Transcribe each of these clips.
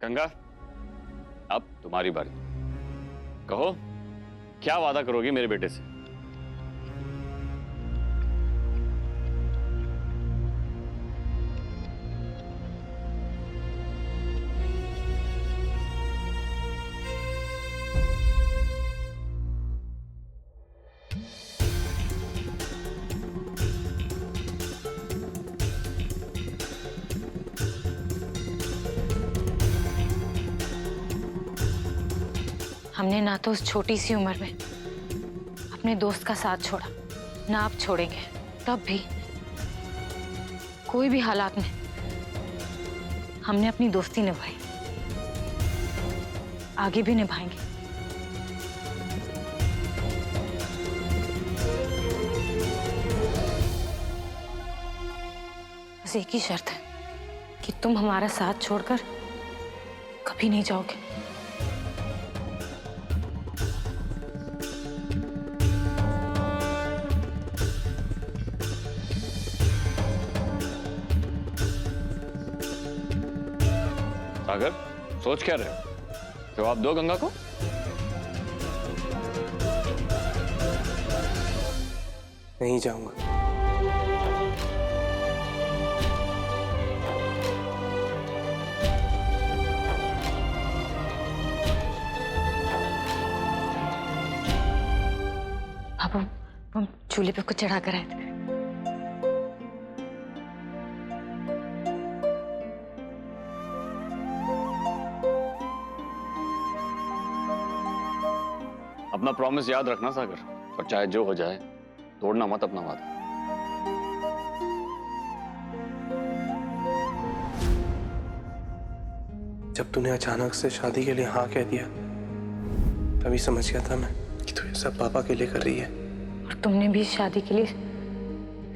गंगा, अब तुम्हारी बारी। कहो, क्या वादा करोगी मेरे बेटे से? हमने ना तो उस छोटी सी उम्र में अपने दोस्त का साथ छोड़ा, ना आप छोड़ेंगे। तब भी कोई भी हालात में हमने अपनी दोस्ती निभाई, आगे भी निभाएंगे। बस एक ही शर्त है कि तुम हमारा साथ छोड़कर कभी नहीं जाओगे। सागर, सोच क्या रहे हो? जवाब दो गंगा को। नहीं जाऊंगा। अब हम चूल्हे पे कुछ चढ़ा कर आए थे। अपना प्रॉमिस याद रखना सागर, और चाहे जो हो जाए तोड़ना मत अपना वादा। जब तूने अचानक से शादी के लिए हाँ कह दिया, तभी समझ गया था मैं कि तू ये सब पापा के लिए कर रही है। और तुमने भी शादी के लिए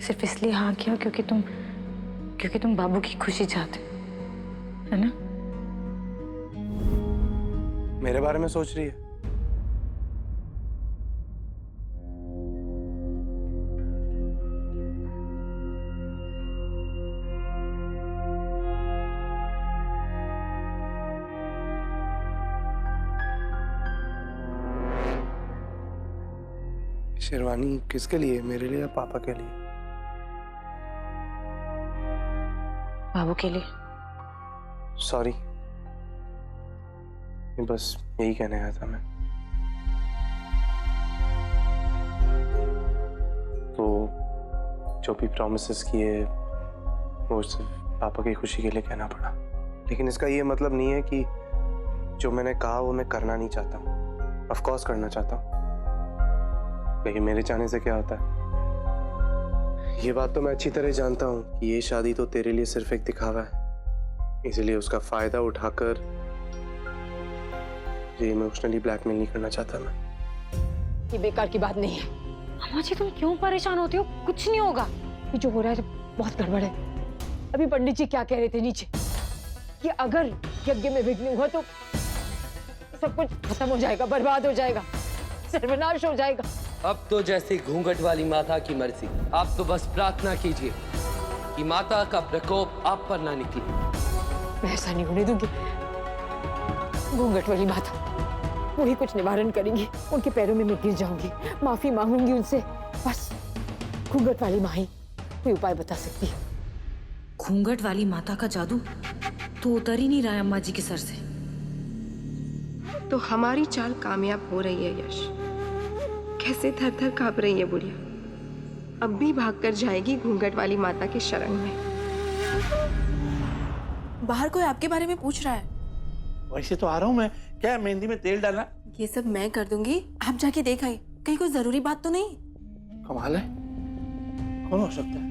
सिर्फ इसलिए हाँ किया क्योंकि तुम बाबू की खुशी चाहते, है ना? मेरे बारे में सोच रही है? शेरवानी किसके लिए? मेरे लिए या पापा के लिए? बाबू के लिए। सॉरी, बस यही कहने आया था मैं। तो जो भी प्रॉमिसेस किए वो सिर्फ पापा की खुशी के लिए कहना पड़ा, लेकिन इसका ये मतलब नहीं है कि जो मैंने कहा वो मैं करना नहीं चाहता हूँ। ऑफ कोर्स करना चाहता हूँ, लेकिन मेरे चाहने से क्या होता है? ये बात तो मैं अच्छी तरह जानता हूँ कि ये शादी तो तेरे लिए सिर्फ एक दिखावा है, इसलिए उसका फायदा उठाकर ये इमोशनली ब्लैकमेल नहीं करना चाहता मैं। ये बेकार की बात नहीं है। अम्मा जी, तुम क्यों परेशान होती हो? कुछ नहीं होगा। ये जो हो रहा है बहुत गड़बड़ है। अभी पंडित जी क्या कह रहे थे नीचे कि अगर यज्ञ में विघ्न हुआ तो सब कुछ खत्म हो जाएगा, बर्बाद हो जाएगा, सर्वनाश हो जाएगा। अब तो जैसे घूंघट वाली माता की मर्जी, आप तो बस प्रार्थना कीजिए कि माता का प्रकोप आप पर ना निकले। मैं ऐसा नहीं होने दूंगी। घूंघट वाली माता वही कुछ निवारण करेंगी। उनके पैरों में मैं गिर जाऊंगी, माफी मांगूंगी उनसे। बस घूंघट वाली माँ ही कोई उपाय बता सकती है। घूंघट वाली माता का जादू तो उतर ही नहीं रहा है अम्मा जी के सर से। तो हमारी चाल कामयाब हो रही है यश। कैसे थर थर कांप रही है बुढ़िया। अब भी भागकर जाएगी घूंघट वाली माता के शरण में। बाहर कोई आपके बारे में पूछ रहा है। वैसे तो आ रहा हूँ मैं। क्या मेहंदी में तेल डालना? ये सब मैं कर दूंगी, आप जाके देख आइए। कहीं कोई जरूरी बात तो नहीं? कमाल है, कौन हो सकता है?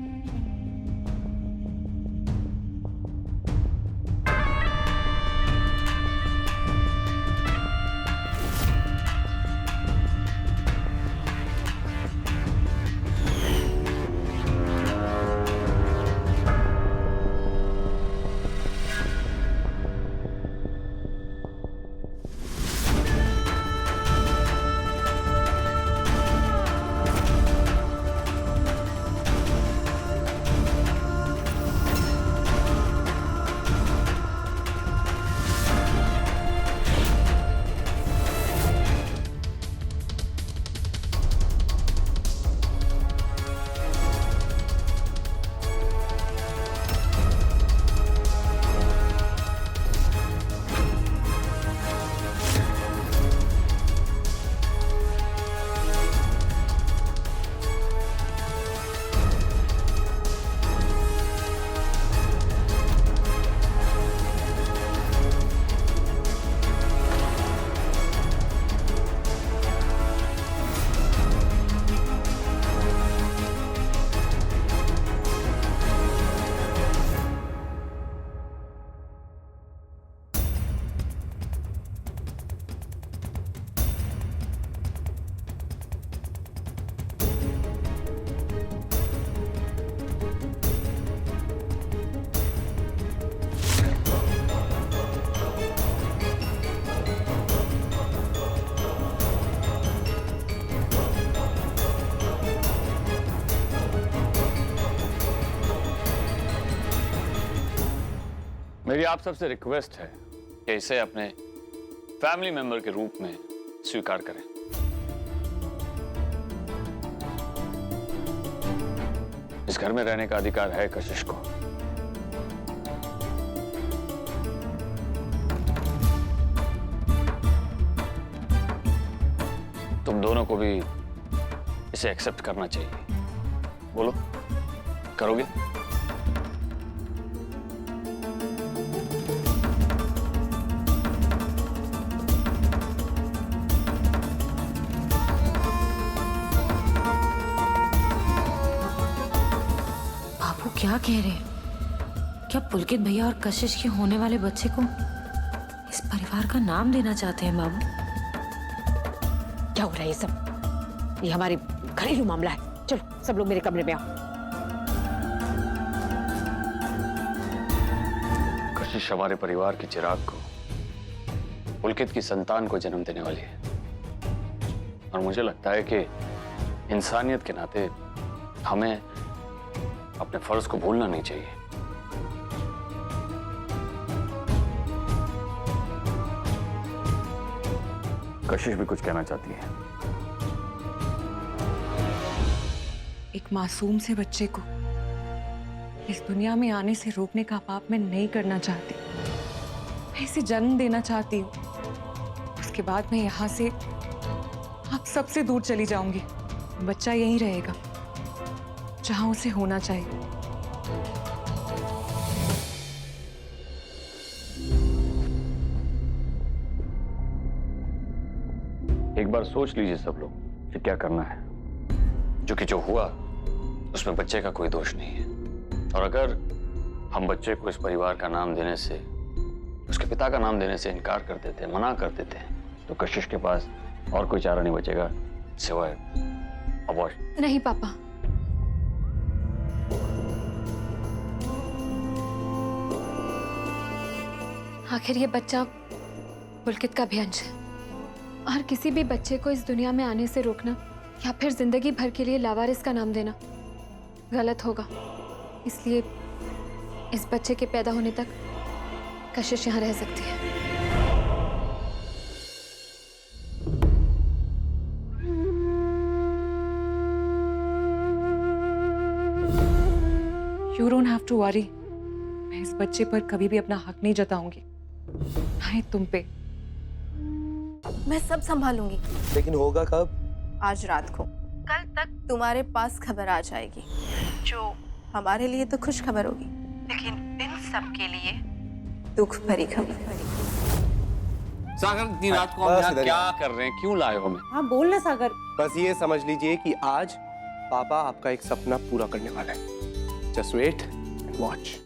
आप सबसे रिक्वेस्ट है कि इसे अपने फैमिली मेंबर के रूप में स्वीकार करें। इस घर में रहने का अधिकार है कशिश को। तुम दोनों को भी इसे एक्सेप्ट करना चाहिए। बोलो, करोगे? बाबू क्या कह रहे हैं? क्या पुलकित भैया और कशिश के होने वाले बच्चे को इस परिवार का नाम देना चाहते हैं बाबू? क्या हो रहा है ये सब? ये हमारे घरेलू मामला है। चलो सब लोग मेरे कमरे में आओ। कशिश हमारे परिवार के चिराग को, पुलकित की संतान को जन्म देने वाली है और मुझे लगता है कि इंसानियत के नाते हमें अपने फर्ज को भूलना नहीं चाहिए। कशिश भी कुछ कहना चाहती है। एक मासूम से बच्चे को इस दुनिया में आने से रोकने का पाप मैं नहीं करना चाहती। मैं इसे जन्म देना चाहती हूँ। उसके बाद मैं यहाँ से आप सबसे दूर चली जाऊंगी। बच्चा यहीं रहेगा जहां उसे होना चाहिए। एक बार सोच लीजिए सब लोग कि क्या करना है, क्योंकि जो हुआ उसमें बच्चे का कोई दोष नहीं है। और अगर हम बच्चे को इस परिवार का नाम देने से, उसके पिता का नाम देने से इनकार कर देते, मना कर देते हैं, तो कशिश के पास और कोई चारा नहीं बचेगा सिवाय अबॉर्शन। नहीं पापा, आखिर ये बच्चा पुलकित का भी अंश है और किसी भी बच्चे को इस दुनिया में आने से रोकना या फिर जिंदगी भर के लिए लावारिस का नाम देना गलत होगा। इसलिए इस बच्चे के पैदा होने तक कशिश यहाँ रह सकती है। You don't have to worry। मैं इस बच्चे पर कभी भी अपना हक नहीं जताऊंगी, ना ही तुम पे। मैं सब संभालूंगी। लेकिन होगा कब? आज रात को। कल तक तुम्हारे पास खबर आ जाएगी, जो हमारे लिए तो खुश खबर होगी, लेकिन इन सब के लिए दुख भरी खबर। सागर, इतनी रात को हम यहाँ क्या कर रहे हैं? क्यों लाए हो हमें? हाँ बोल ना सागर। बस ये समझ लीजिए कि आज पापा आपका एक सपना पूरा करने वाला है। Just wait and watch.